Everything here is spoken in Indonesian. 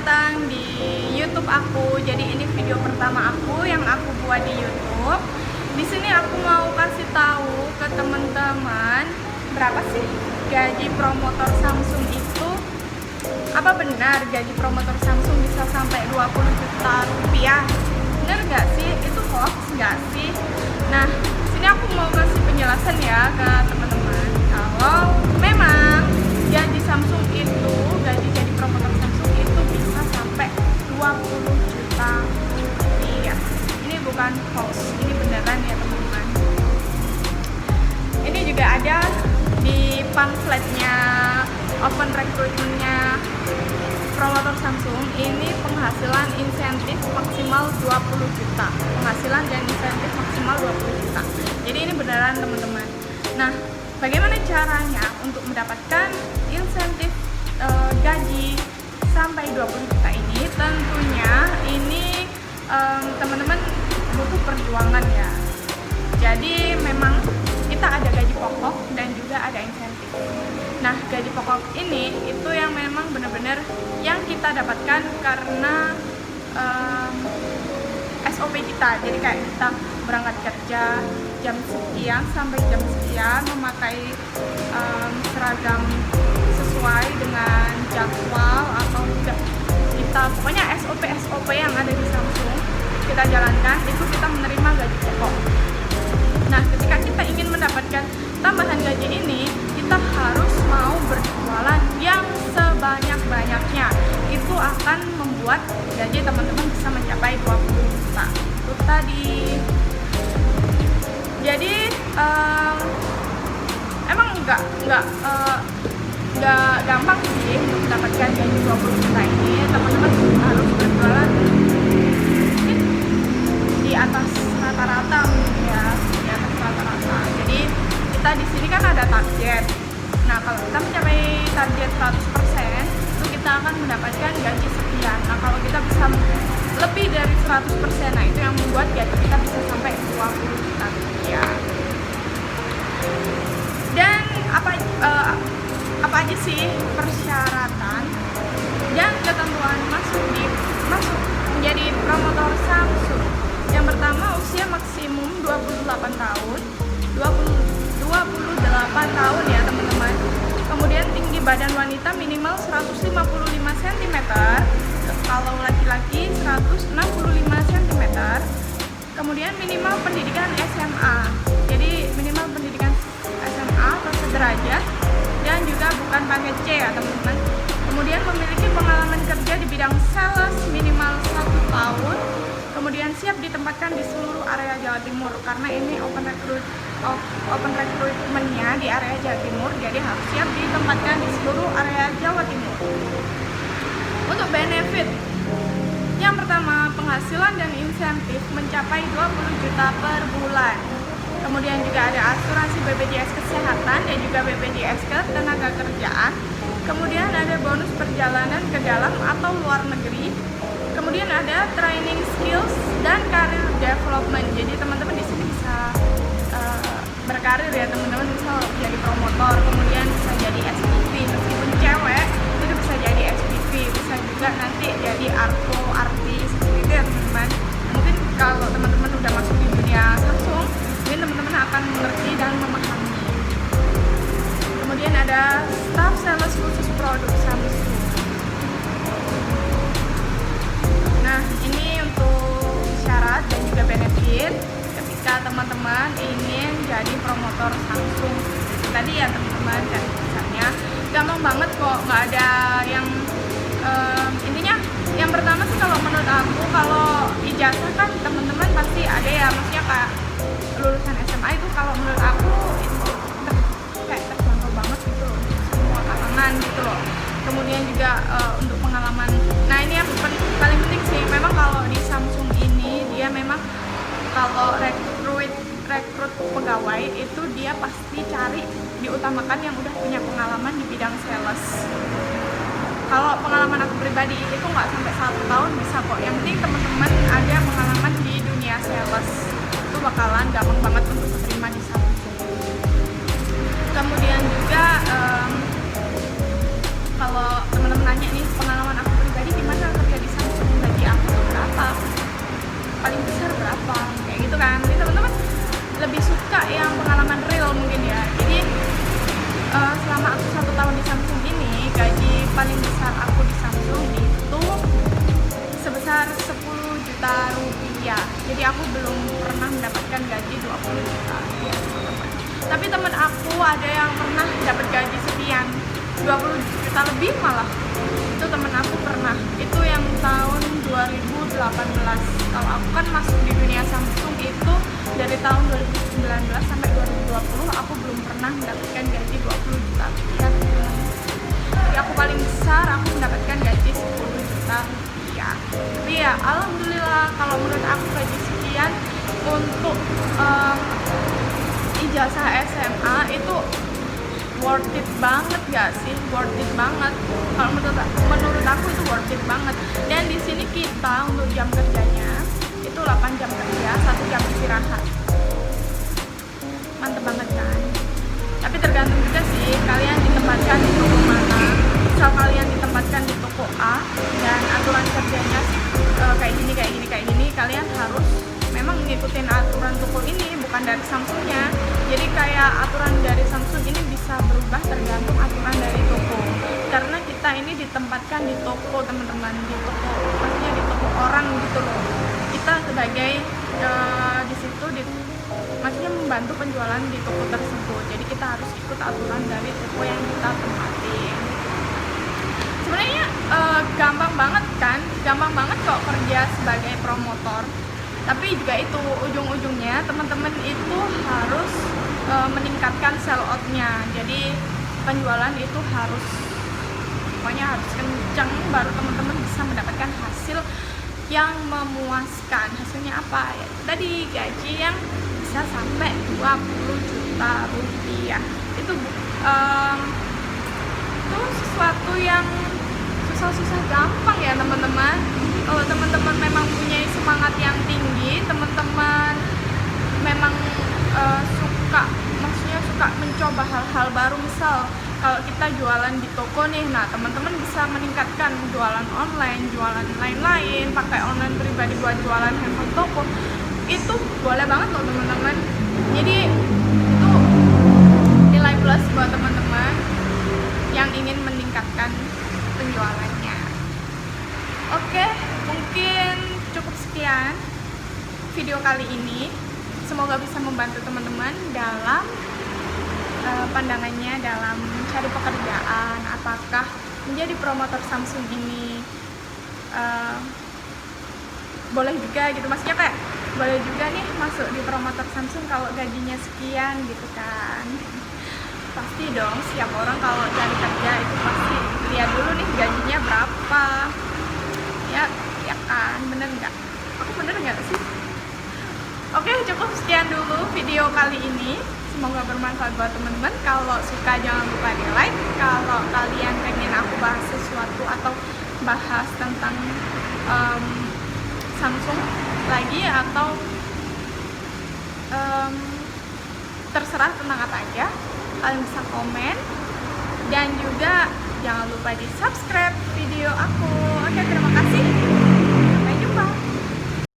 datang di YouTube aku. Jadi ini video pertama aku yang aku buat di YouTube. Di sini aku mau kasih tahu ke teman-teman berapa sih gaji promotor Samsung itu. Apa benar gaji promotor Samsung bisa sampai 20 juta rupiah? Benar nggak sih? Itu hoax nggak sih? Nah, sini aku mau kasih penjelasan ya ke teman-teman. Kalau memang gaji Samsung itu, gaji promotor Samsung itu bisa sampai 20 juta rupiah. Ini bukan hoax, ini beneran ya teman-teman. Ini juga ada di pamfletnya open recruitment-nya promotor Samsung. Ini penghasilan insentif maksimal 20 juta. Penghasilan dan insentif maksimal 20 juta. Jadi ini beneran teman-teman. Nah, bagaimana caranya untuk mendapatkan insentif gaji sampai 20 juta ini? Tentunya ini teman-teman butuh perjuangan ya. Jadi memang kita ada gaji pokok dan juga ada insentif. Nah, gaji pokok ini itu yang memang benar-benar yang kita dapatkan karena SOP kita. Jadi kayak kita berangkat kerja jam sekian sampai jam sekian, memakai seragam sesuai dengan jadwal atau tidak, kita pokoknya SOP yang ada di Samsung kita jalankan, itu kita menerima gaji pokok. Nah, ketika kita ingin mendapatkan tambahan gaji ini, kita harus mau berjualan yang sebanyak-banyaknya. Itu akan membuat gaji teman-teman bisa mencapai 20 juta. Itu tadi. Jadi emang nggak gampang sih untuk mendapatkan gaji 20 juta ini. Teman-teman harus berjualan di atas rata-rata ya, di atas rata-rata. Jadi kita di sini kan ada target. Nah, kalau kita mencapai target 100%, itu kita akan mendapatkan gaji sekian. Nah, kalau kita bisa lebih dari 100%, nah itu yang membuat gaji kita bisa sampai 20 juta rupiah. Dan apa aja sih persyaratan dan ketentuan masuk menjadi promotor Samsung? Yang pertama, usia maksimum 28 tahun 28 tahun ya teman-teman. Kemudian tinggi badan wanita minimal 155 cm, kalau laki-laki 165 cm. Kemudian minimal pendidikan SMA, jadi minimal pendidikan SMA atau sederajat, dan juga bukan paket C ya teman-teman. Kemudian memiliki pengalaman kerja di bidang sales minimal 1 tahun. Kemudian siap ditempatkan di seluruh area Jawa Timur, karena ini open recruitment-nya di area Jawa Timur, jadi harus siap ditempatkan di seluruh area Jawa Timur. Untuk benefit, yang pertama, penghasilan dan insentif mencapai 20 juta per bulan. Kemudian juga ada asuransi BPJS Kesehatan dan juga BPJS Ketenagakerjaan. Kemudian ada bonus perjalanan ke dalam atau luar negeri. Kemudian ada training skills dan career development. Jadi teman-teman di sini bisa berkarir ya teman-teman, bisa jadi promotor, kemudian bisa jadi SPV, meskipun cewek itu bisa jadi SPV, bisa juga nanti jadi artis seperti itu ya teman-teman. Mungkin kalau teman-teman udah masuk di dunia Samsung, mungkin teman-teman akan mengerti dan memahami. Kemudian ada staff sales khusus produk Samsung. Nah, ini untuk syarat dan juga benefit ketika teman-teman ingin jadi promotor Samsung. Tadi ya teman-teman, dan misalnya gampang banget kok, nggak ada yang intinya yang pertama sih kalau menurut aku, kalau ijazah kan teman-teman pasti ada ya, maksudnya kayak lulusan SMA itu kalau menurut aku itu kayak terjangkau banget gitu loh, semua kalangan gitu loh. Kemudian juga untuk pengalaman, nah ini yang paling penting sih, memang kalau di Samsung ini dia memang kalau rekrut pegawai itu dia pasti cari, diutamakan yang udah punya pengalaman di bidang sales. Kalau pengalaman aku pribadi itu nggak sampai 1 tahun bisa kok, yang penting teman-teman ada pengalaman di dunia sales, itu bakalan gampang banget untuk diterima di Samsung. Kemudian juga kalau teman-teman nanya nih pengalaman aku pribadi gimana selama aku 1 tahun di Samsung ini, gaji paling besar aku di Samsung itu sebesar 10 juta rupiah. Jadi aku belum pernah mendapatkan gaji 20 juta rupiah, teman-teman. Tapi teman aku ada yang pernah dapat gaji sekian, 20 juta lebih malah. Itu temen aku pernah, itu yang tahun 2018. Kalau aku kan masuk di dunia Samsung itu dari tahun 2019 sampai 2020, aku belum pernah mendapatkan gaji 20 juta rupiah. Jadi aku paling besar aku mendapatkan gaji 10 juta rupiah. Tapi ya alhamdulillah, kalau menurut aku gaji sekian untuk ijazah SMA itu worth it banget gak sih? Worth it banget. Kalau menurut aku itu worth it banget. Dan di sini kita untuk jam kerjanya itu 8 jam kerja, 1 jam istirahat. Mantep banget kan? Tapi tergantung juga sih kalian ditempatkan di toko mana. Misal kalian ditempatkan di toko A dan aturan kerjanya kayak gini, kalian harus memang ngikutin aturan toko ini, bukan dari Samsungnya. Jadi kayak aturan dari Samsung ini bisa berubah tergantung aturan dari toko. Karena kita ini ditempatkan di toko, teman-teman, di toko, maksudnya di toko orang gitu loh. Kita sebagai di situ maksudnya membantu penjualan di toko tersebut. Jadi kita harus ikut aturan dari toko yang kita tempatin. Sebenarnya gampang banget kan? Gampang banget kok kerja sebagai promotor. Tapi juga itu ujung-ujungnya teman-teman itu harus meningkatkan sell out-nya. Jadi penjualan itu harus kencang baru teman-teman bisa mendapatkan hasil yang memuaskan. Hasilnya apa? Ya tadi gaji yang bisa sampai 20 juta rupiah. Itu sesuatu yang susah-susah gampang ya teman-teman. Kalau teman-teman memang punya semangat yang tinggi, teman-teman memang suka mencoba hal-hal baru. Misal kalau kita jualan di toko nih, nah teman-teman bisa meningkatkan jualan online, jualan lain-lain, pakai online pribadi buat jualan handphone toko, itu boleh banget loh teman-teman. Jadi itu nilai plus buat teman-teman yang ingin meningkatkan penjualannya. Oke, mungkin cukup sekian video kali ini. Semoga bisa membantu teman-teman dalam pandangannya dalam mencari pekerjaan. Apakah menjadi promotor Samsung ini boleh juga gitu, maksudnya kayak boleh juga nih masuk di promotor Samsung kalau gajinya sekian gitu kan. Pasti dong, setiap orang kalau cari kerja itu pasti lihat dulu nih gajinya berapa. Ya kan, bener nggak? Aku bener nggak sih? Oke, cukup sekian dulu video kali ini. Semoga bermanfaat buat teman-teman. Kalau suka jangan lupa di like. Kalau kalian pengen aku bahas sesuatu atau bahas tentang Samsung lagi atau terserah tentang apa aja, kalian bisa komen. Dan juga jangan lupa di subscribe video aku. Oke, terima kasih.